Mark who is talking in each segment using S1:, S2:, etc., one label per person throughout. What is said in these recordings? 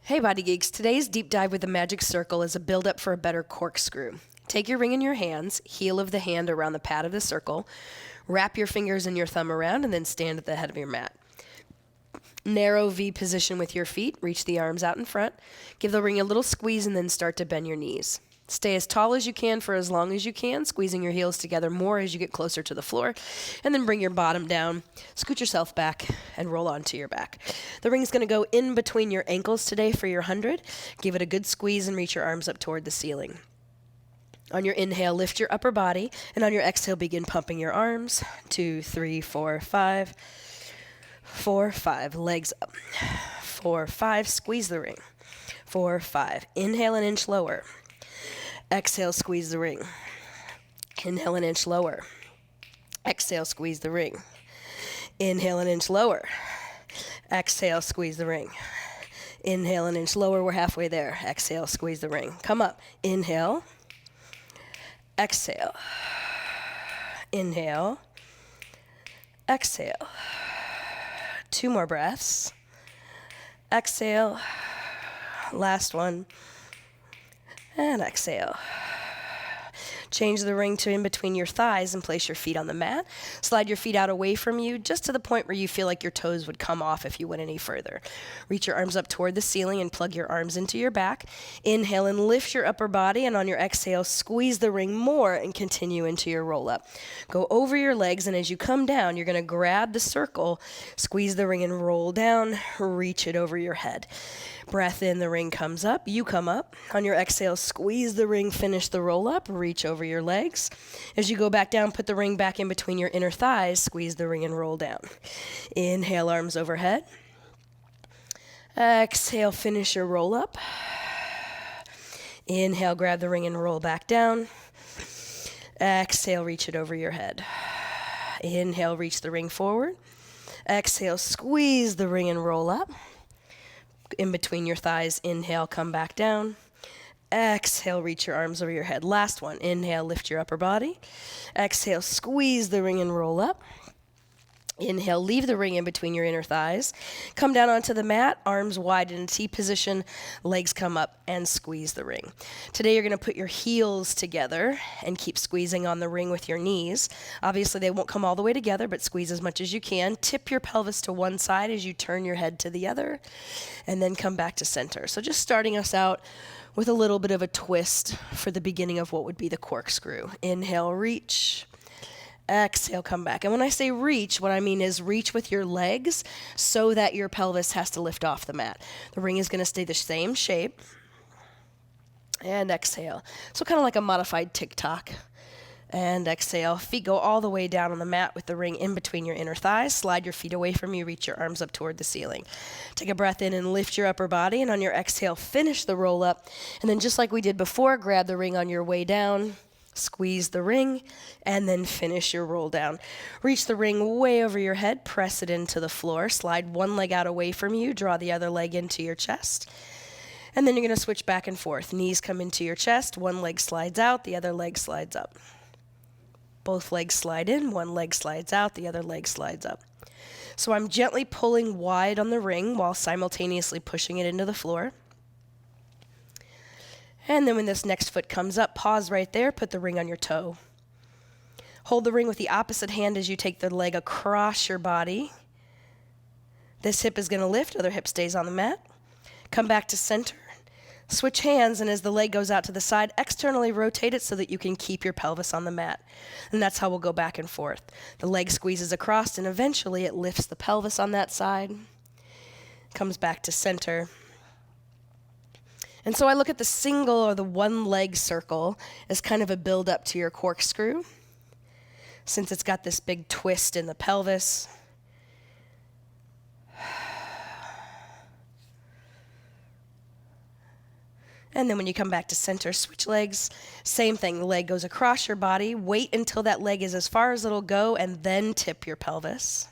S1: Hey Body Geeks, today's deep dive with the magic circle is a build-up for a better corkscrew. Take your ring in your hands, heel of the hand around the pad of the circle, wrap your fingers and your thumb around, and then stand at the head of your mat. Narrow V position with your feet, reach the arms out in front, give the ring a little squeeze, and then start to bend your knees. Stay as tall as you can for as long as you can, squeezing your heels together more as you get closer to the floor, and then bring your bottom down, scoot yourself back, and roll onto your back. The ring's going to go in between your ankles today for your 100. Give it a good squeeze and reach your arms up toward the ceiling. On your inhale, lift your upper body, and on your exhale, begin pumping your arms. 2, 3, 4, 5. 4, 5, legs up. 4, 5, squeeze the ring. 4, 5, inhale an inch lower. Exhale, squeeze the ring. Inhale an inch lower. Exhale, squeeze the ring. Inhale an inch lower. Exhale, squeeze the ring. Inhale an inch lower, we're halfway there. Exhale, squeeze the ring. Come up. Inhale. Exhale. Inhale. Exhale. 2 more breaths. Exhale. Last one. And exhale. Change the ring to in between your thighs and place your feet on the mat. Slide your feet out away from you just to the point where you feel like your toes would come off if you went any further. Reach your arms up toward the ceiling and plug your arms into your back. Inhale and lift your upper body, and on your exhale, squeeze the ring more and continue into your roll up. Go over your legs, and as you come down, you're going to grab the circle, squeeze the ring and roll down, reach it over your head. Breath in, the ring comes up, you come up. On your exhale, squeeze the ring, finish the roll up, reach over your legs. As you go back down, put the ring back in between your inner thighs, squeeze the ring and roll down. Inhale, arms overhead. Exhale, finish your roll up. Inhale, grab the ring and roll back down. Exhale, reach it over your head. Inhale, reach the ring forward. Exhale, squeeze the ring and roll up. In between your thighs, inhale, come back down. Exhale, reach your arms over your head. Last one. Inhale, lift your upper body. Exhale, squeeze the ring and roll up. Inhale, leave the ring in between your inner thighs. Come down onto the mat, arms wide in a T position, legs come up, and squeeze the ring. Today you're going to put your heels together and keep squeezing on the ring with your knees. Obviously they won't come all the way together, but squeeze as much as you can. Tip your pelvis to one side as you turn your head to the other, and then come back to center. So just starting us out with a little bit of a twist for the beginning of what would be the corkscrew. Inhale, reach. Exhale, come back. And when I say reach, what I mean is reach with your legs so that your pelvis has to lift off the mat. The ring is going to stay the same shape. And exhale. So kind of like a modified tick-tock. And exhale. Feet go all the way down on the mat with the ring in between your inner thighs. Slide your feet away from you. Reach your arms up toward the ceiling. Take a breath in and lift your upper body. And on your exhale, finish the roll up. And then just like we did before, grab the ring on your way down. Squeeze the ring, and then finish your roll down. Reach the ring way over your head, press it into the floor, slide one leg out away from you, draw the other leg into your chest, and then you're going to switch back and forth. Knees come into your chest, one leg slides out, the other leg slides up. Both legs slide in, one leg slides out, the other leg slides up. So I'm gently pulling wide on the ring while simultaneously pushing it into the floor. And then when this next foot comes up, pause right there, put the ring on your toe. Hold the ring with the opposite hand as you take the leg across your body. This hip is going to lift, other hip stays on the mat. Come back to center. Switch hands, and as the leg goes out to the side, externally rotate it so that you can keep your pelvis on the mat. And that's how we'll go back and forth. The leg squeezes across, and eventually it lifts the pelvis on that side. Comes back to center. And so I look at the single or the one leg circle as kind of a build up to your corkscrew, since it's got this big twist in the pelvis. And then when you come back to center, switch legs, same thing. The leg goes across your body. Wait until that leg is as far as it'll go, and then tip your pelvis.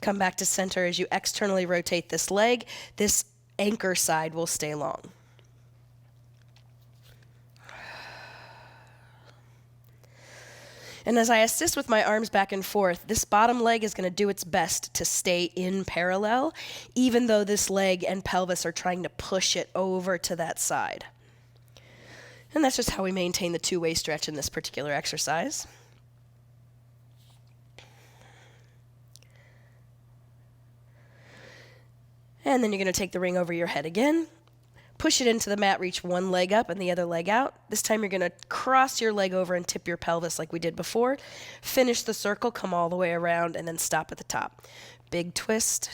S1: Come back to center as you externally rotate this leg. This anchor side will stay long. And as I assist with my arms back and forth, this bottom leg is going to do its best to stay in parallel, even though this leg and pelvis are trying to push it over to that side. And that's just how we maintain the two-way stretch in this particular exercise. And then you're going to take the ring over your head again. Push it into the mat, reach one leg up and the other leg out. This time you're going to cross your leg over and tip your pelvis like we did before. Finish the circle, come all the way around, and then stop at the top. Big twist,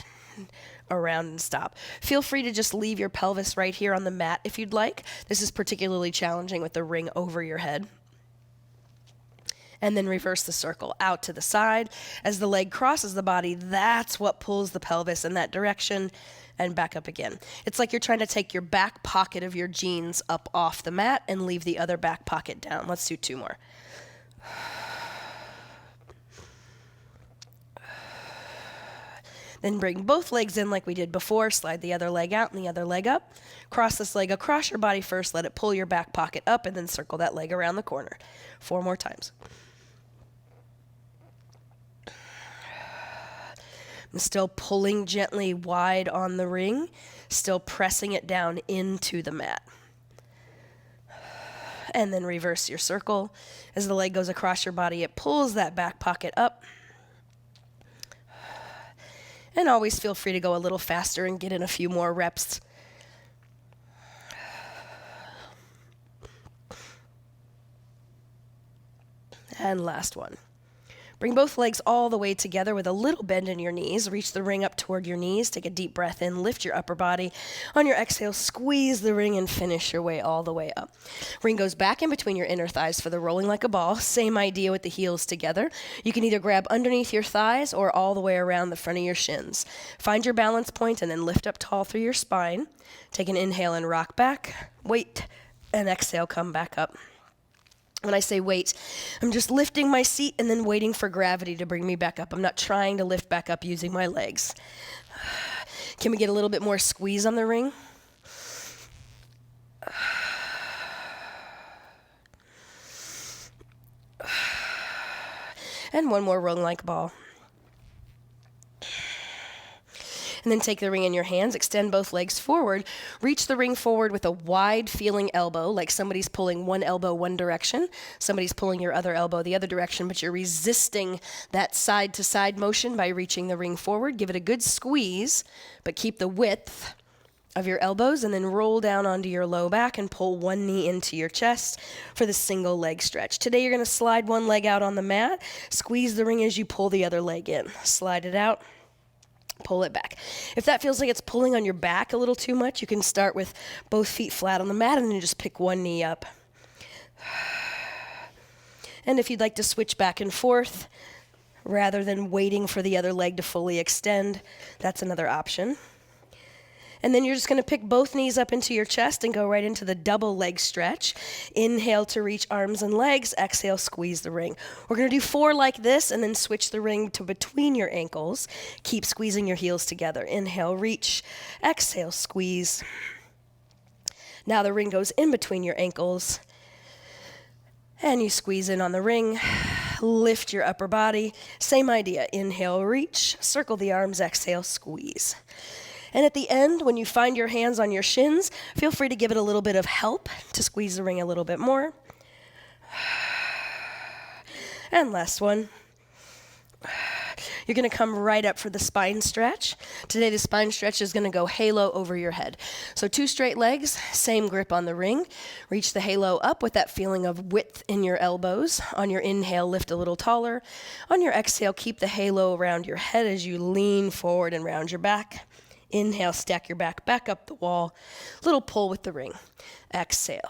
S1: around and stop. Feel free to just leave your pelvis right here on the mat if you'd like. This is particularly challenging with the ring over your head. And then reverse the circle out to the side. As the leg crosses the body, that's what pulls the pelvis in that direction, and back up again. It's like you're trying to take your back pocket of your jeans up off the mat and leave the other back pocket down. Let's do two more. Then bring both legs in like we did before. Slide the other leg out and the other leg up. Cross this leg across your body first. Let it pull your back pocket up and then circle that leg around the corner. 4 more times. I'm still pulling gently wide on the ring, still pressing it down into the mat. And then reverse your circle. As the leg goes across your body, it pulls that back pocket up. And always feel free to go a little faster and get in a few more reps. And last one. Bring both legs all the way together with a little bend in your knees. Reach the ring up toward your knees. Take a deep breath in. Lift your upper body. On your exhale, squeeze the ring and finish your way all the way up. Ring goes back in between your inner thighs for the rolling like a ball. Same idea with the heels together. You can either grab underneath your thighs or all the way around the front of your shins. Find your balance point and then lift up tall through your spine. Take an inhale and rock back. Wait, and exhale, come back up. When I say wait, I'm just lifting my seat and then waiting for gravity to bring me back up. I'm not trying to lift back up using my legs. Can we get a little bit more squeeze on the ring? And one more rolling like a ball. And then take the ring in your hands, extend both legs forward, reach the ring forward with a wide feeling elbow, like somebody's pulling one elbow one direction, somebody's pulling your other elbow the other direction, but you're resisting that side to side motion by reaching the ring forward. Give it a good squeeze, but keep the width of your elbows, and then roll down onto your low back and pull one knee into your chest for the single leg stretch. Today you're going to slide one leg out on the mat, squeeze the ring as you pull the other leg in. Slide it out. Pull it back. If that feels like it's pulling on your back a little too much, you can start with both feet flat on the mat and then just pick one knee up. And if you'd like to switch back and forth rather than waiting for the other leg to fully extend, that's another option. And then you're just going to pick both knees up into your chest and go right into the double leg stretch. Inhale to reach arms and legs. Exhale, squeeze the ring. We're going to do 4 like this and then switch the ring to between your ankles. Keep squeezing your heels together. Inhale, reach. Exhale, squeeze. Now the ring goes in between your ankles. And you squeeze in on the ring. Lift your upper body. Same idea. Inhale, reach. Circle the arms. Exhale, squeeze. And at the end, when you find your hands on your shins, feel free to give it a little bit of help to squeeze the ring a little bit more. And last one. You're going to come right up for the spine stretch. Today, the spine stretch is going to go halo over your head. So 2 straight legs, same grip on the ring. Reach the halo up with that feeling of width in your elbows. On your inhale, lift a little taller. On your exhale, keep the halo around your head as you lean forward and round your back. Inhale, stack your back up the wall. Little pull with the ring. Exhale.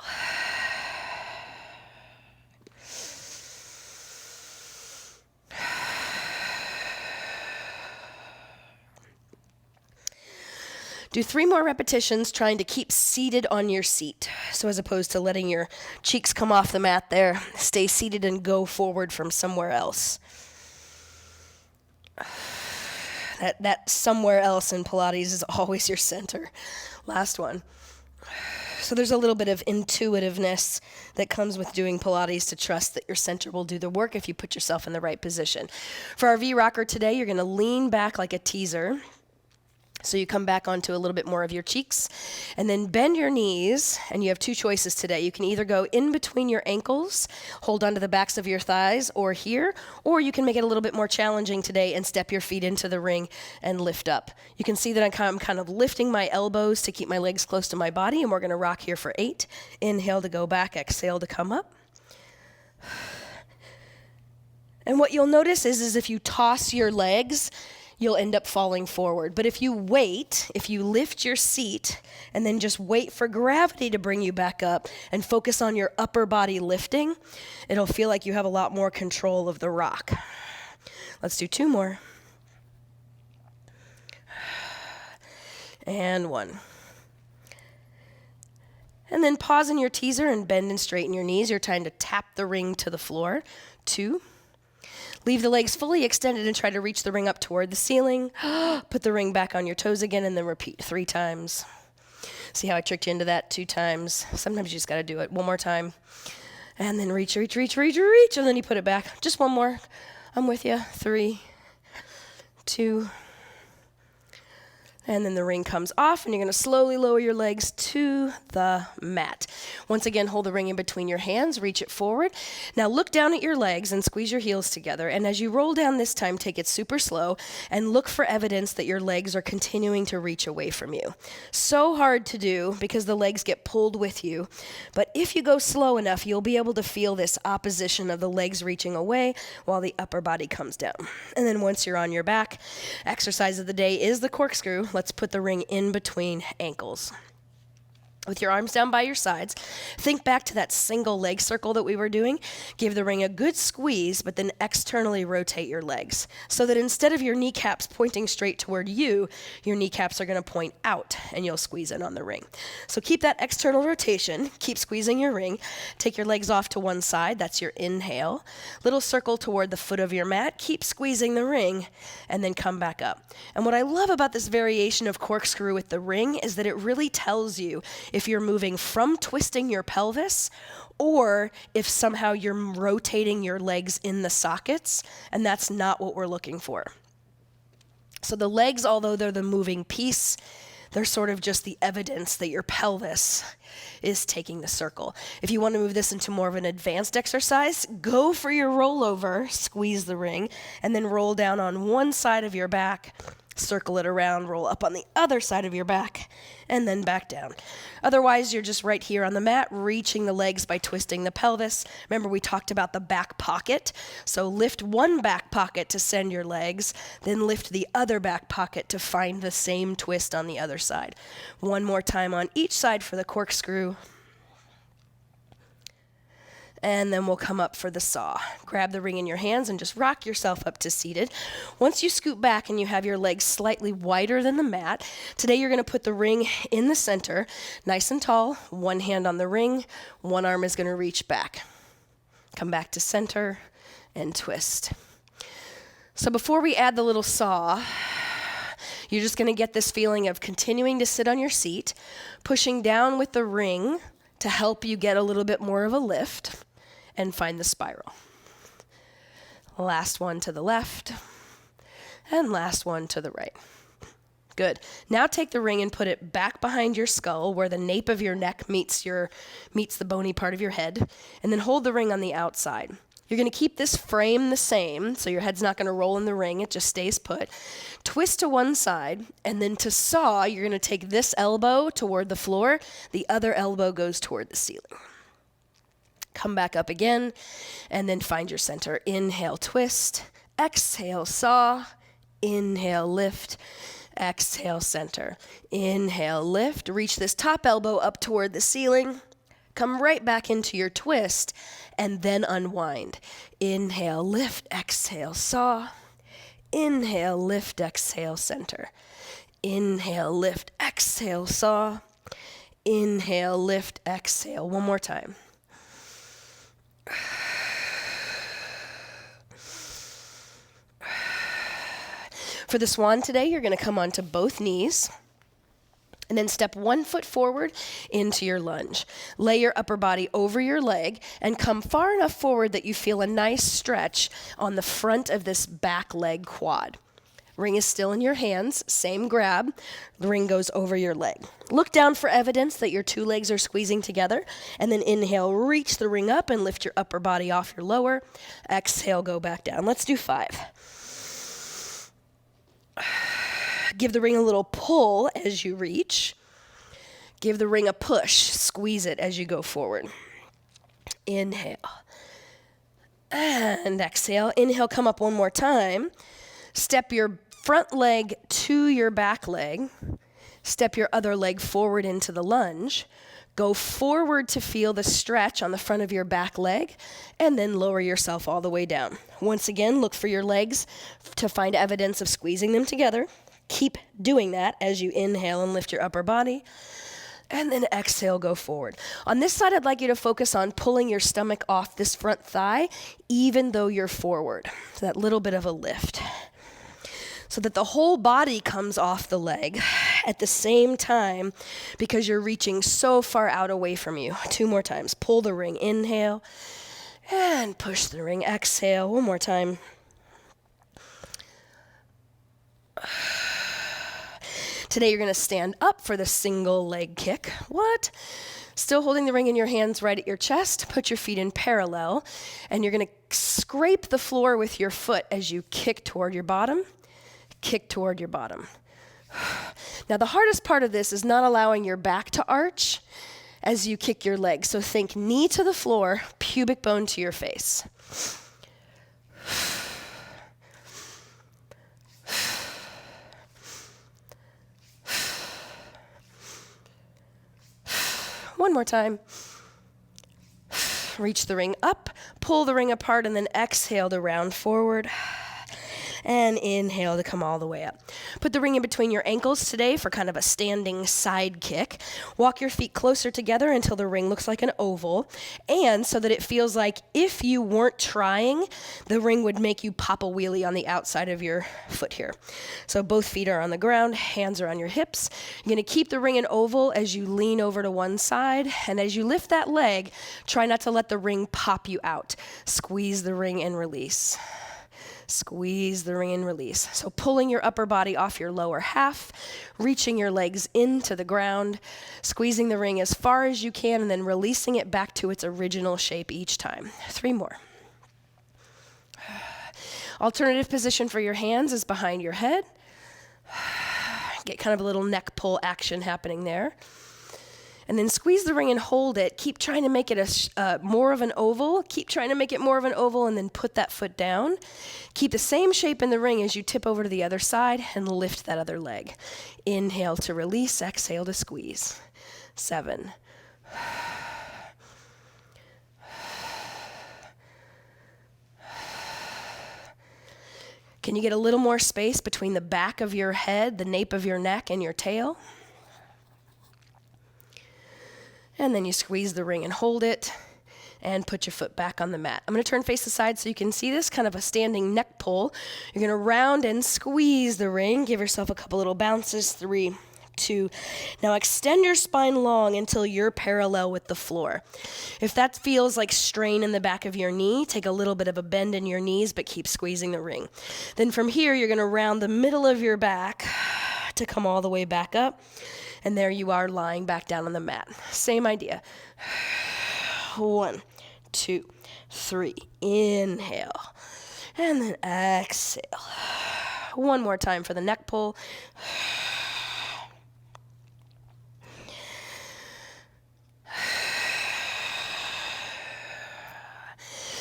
S1: Do 3 more repetitions trying to keep seated on your seat. So as opposed to letting your cheeks come off the mat there, stay seated and go forward from somewhere else. That somewhere else in Pilates is always your center. Last one. So there's a little bit of intuitiveness that comes with doing Pilates to trust that your center will do the work if you put yourself in the right position. For our V-Rocker today, you're going to lean back like a teaser. So you come back onto a little bit more of your cheeks, and then bend your knees, and you have two choices today. You can either go in between your ankles, hold onto the backs of your thighs, or here, or you can make it a little bit more challenging today and step your feet into the ring and lift up. You can see that I'm kind of lifting my elbows to keep my legs close to my body, and we're going to rock here for 8. Inhale to go back, exhale to come up. And what you'll notice is if you toss your legs, you'll end up falling forward. But if you wait, if you lift your seat and then just wait for gravity to bring you back up and focus on your upper body lifting, it'll feel like you have a lot more control of the rock. Let's do 2 more. And 1. And then pause in your teaser and bend and straighten your knees. You're trying to tap the ring to the floor. 2. Leave the legs fully extended and try to reach the ring up toward the ceiling. Put the ring back on your toes again and then repeat 3 times. See how I tricked you into that 2 times? Sometimes you just got to do it 1 more time. And then reach, and then you put it back. Just 1 more. I'm with you. 3, 2, and then the ring comes off, and you're going to slowly lower your legs to the mat. Once again, hold the ring in between your hands, reach it forward. Now look down at your legs and squeeze your heels together. And as you roll down this time, take it super slow and look for evidence that your legs are continuing to reach away from you. So hard to do because the legs get pulled with you. But if you go slow enough, you'll be able to feel this opposition of the legs reaching away while the upper body comes down. And then once you're on your back, exercise of the day is the corkscrew. Let's put the ring in between ankles. With your arms down by your sides, think back to that single leg circle that we were doing. Give the ring a good squeeze, but then externally rotate your legs so that instead of your kneecaps pointing straight toward you, your kneecaps are going to point out and you'll squeeze in on the ring. So keep that external rotation. Keep squeezing your ring. Take your legs off to one side. That's your inhale. Little circle toward the foot of your mat. Keep squeezing the ring and then come back up. And what I love about this variation of corkscrew with the ring is that it really tells you if you're moving from twisting your pelvis or if somehow you're rotating your legs in the sockets, and that's not what we're looking for. So the legs, although they're the moving piece, they're sort of just the evidence that your pelvis is taking the circle. If you want to move this into more of an advanced exercise, go for your rollover, squeeze the ring, and then roll down on one side of your back, circle it around, roll up on the other side of your back, and then back down. Otherwise, you're just right here on the mat, reaching the legs by twisting the pelvis. Remember, we talked about the back pocket. So lift one back pocket to send your legs, then lift the other back pocket to find the same twist on the other side. 1 more time on each side for the corkscrew. And then we'll come up for the saw. Grab the ring in your hands and just rock yourself up to seated. Once you scoot back and you have your legs slightly wider than the mat, today you're going to put the ring in the center, nice and tall, 1 hand on the ring, 1 arm is going to reach back. Come back to center and twist. So before we add the little saw, you're just going to get this feeling of continuing to sit on your seat, pushing down with the ring to help you get a little bit more of a lift, and find the spiral. Last one to the left, and last one to the right. Good. Now take the ring and put it back behind your skull where the nape of your neck meets the bony part of your head, and then hold the ring on the outside. You're going to keep this frame the same, so your head's not going to roll in the ring, it just stays put. Twist to one side, and then to saw, you're going to take this elbow toward the floor, the other elbow goes toward the ceiling. Come back up again, and then find your center. Inhale, twist. Exhale, saw. Inhale, lift. Exhale, center. Inhale, lift. Reach this top elbow up toward the ceiling. Come right back into your twist, and then unwind. Inhale, lift. Exhale, saw. Inhale, lift. Exhale, center. Inhale, lift. Exhale, saw. Inhale, lift. Exhale. 1 more time. For the Swan today, you're going to come onto both knees. And then step 1 foot forward into your lunge. Lay your upper body over your leg and come far enough forward that you feel a nice stretch on the front of this back leg quad. Ring is still in your hands, same grab. The ring goes over your leg. Look down for evidence that your two legs are squeezing together, and then inhale, reach the ring up and lift your upper body off your lower. Exhale, go back down. Let's do 5. Give the ring a little pull as you reach. Give the ring a push. Squeeze it as you go forward. Inhale. And exhale. Inhale, come up one more time. Step your front leg to your back leg. Step your other leg forward into the lunge. Go forward to feel the stretch on the front of your back leg, and then lower yourself all the way down. Once again, look for your legs to find evidence of squeezing them together. Keep doing that as you inhale and lift your upper body. And then exhale, go forward. On this side, I'd like you to focus on pulling your stomach off this front thigh, even though you're forward. So that little bit of a lift. So that the whole body comes off the leg at the same time because you're reaching so far out away from you. 2 more times. Pull the ring. Inhale. And push the ring. Exhale. 1 more time. Today you're going to stand up for the single leg kick. What? Still holding the ring in your hands right at your chest. Put your feet in parallel. And you're going to scrape the floor with your foot as you kick toward your bottom. Kick toward your bottom. Now the hardest part of this is not allowing your back to arch as you kick your leg. So think knee to the floor, pubic bone to your face. One more time. Reach the ring up, pull the ring apart, and then exhale to round forward. And inhale to come all the way up. Put the ring in between your ankles today for kind of a standing side kick. Walk your feet closer together until the ring looks like an oval. And so that it feels like if you weren't trying, the ring would make you pop a wheelie on the outside of your foot here. So both feet are on the ground, hands are on your hips. You're going to keep the ring an oval as you lean over to one side. And as you lift that leg, try not to let the ring pop you out. Squeeze the ring and release. Squeeze the ring and release. So pulling your upper body off your lower half, reaching your legs into the ground, squeezing the ring as far as you can, and then releasing it back to its original shape each time. 3 more. Alternative position for your hands is behind your head. Get kind of a little neck pull action happening there. And then squeeze the ring and hold it. Keep trying to make it more of an oval. Keep trying to make it more of an oval, and then put that foot down. Keep the same shape in the ring as you tip over to the other side and lift that other leg. Inhale to release, exhale to squeeze. 7. Can you get a little more space between the back of your head, the nape of your neck, and your tail? And then you squeeze the ring and hold it and put your foot back on the mat. I'm going to turn face aside so you can see this, kind of a standing neck pull. You're going to round and squeeze the ring. Give yourself a couple little bounces. 3, 2. Now extend your spine long until you're parallel with the floor. If that feels like strain in the back of your knee, take a little bit of a bend in your knees, but keep squeezing the ring. Then from here, you're going to round the middle of your back to come all the way back up. And there you are lying back down on the mat. Same idea. 1, 2, 3. Inhale. And then exhale. 1 more time for the neck pull.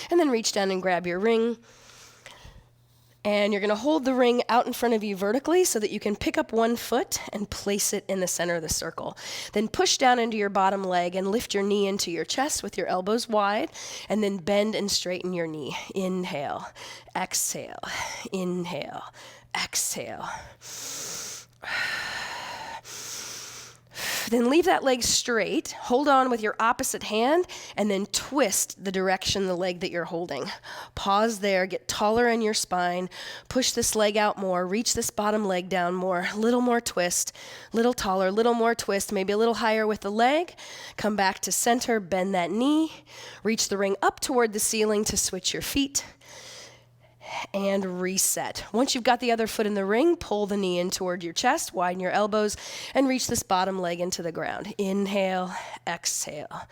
S1: And then reach down and grab your ring. And you're going to hold the ring out in front of you vertically so that you can pick up one foot and place it in the center of the circle. Then push down into your bottom leg and lift your knee into your chest with your elbows wide, and then bend and straighten your knee. Inhale, exhale, inhale, exhale. Then leave that leg straight, hold on with your opposite hand, and then twist the direction of the leg that you're holding. Pause there, get taller in your spine, push this leg out more, reach this bottom leg down more, little more twist, little taller, little more twist, maybe a little higher with the leg. Come back to center, bend that knee, reach the ring up toward the ceiling to switch your feet, and reset. Once you've got the other foot in the ring, pull the knee in toward your chest, widen your elbows, and reach this bottom leg into the ground. Inhale, exhale.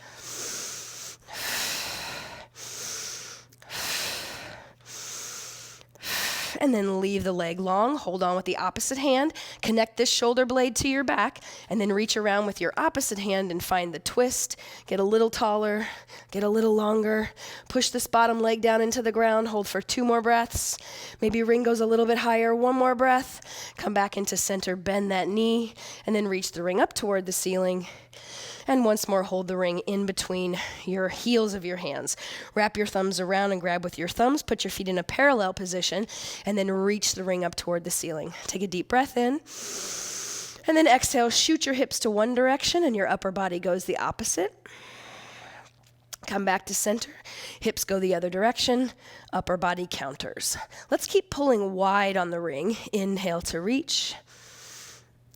S1: And then leave the leg long, hold on with the opposite hand, connect this shoulder blade to your back, and then reach around with your opposite hand and find the twist. Get a little taller, get a little longer, push this bottom leg down into the ground, hold for 2 more breaths. Maybe ring goes a little bit higher, 1 more breath. Come back into center, bend that knee, and then reach the ring up toward the ceiling. And once more, hold the ring in between your heels of your hands. Wrap your thumbs around and grab with your thumbs. Put your feet in a parallel position, and then reach the ring up toward the ceiling. Take a deep breath in. And then exhale, shoot your hips to one direction, and your upper body goes the opposite. Come back to center. Hips go the other direction. Upper body counters. Let's keep pulling wide on the ring. Inhale to reach.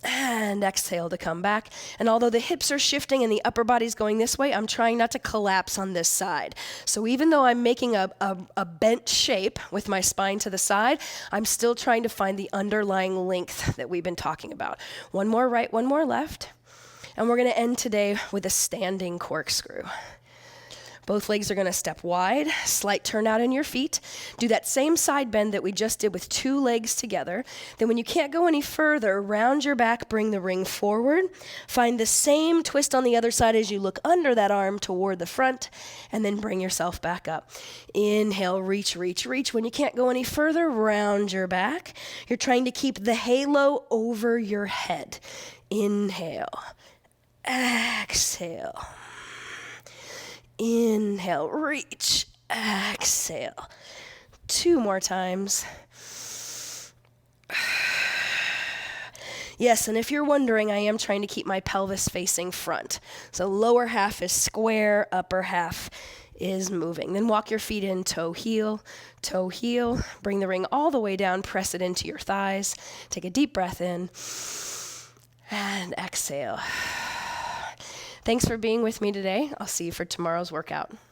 S1: And exhale to come back. And although the hips are shifting and the upper body's going this way, I'm trying not to collapse on this side. So even though I'm making a bent shape with my spine to the side, I'm still trying to find the underlying length that we've been talking about. 1 more right, 1 more left. And we're going to end today with a standing corkscrew. Both legs are going to step wide, slight turn out in your feet. Do that same side bend that we just did with 2 legs together. Then when you can't go any further, round your back, bring the ring forward. Find the same twist on the other side as you look under that arm toward the front, and then bring yourself back up. Inhale, reach, reach, reach. When you can't go any further, round your back. You're trying to keep the halo over your head. Inhale, exhale. Inhale, reach, exhale. 2 more times. Yes, and if you're wondering, I am trying to keep my pelvis facing front. So lower half is square, upper half is moving. Then walk your feet in, toe, heel. Bring the ring all the way down, press it into your thighs. Take a deep breath in, and exhale. Thanks for being with me today. I'll see you for tomorrow's workout.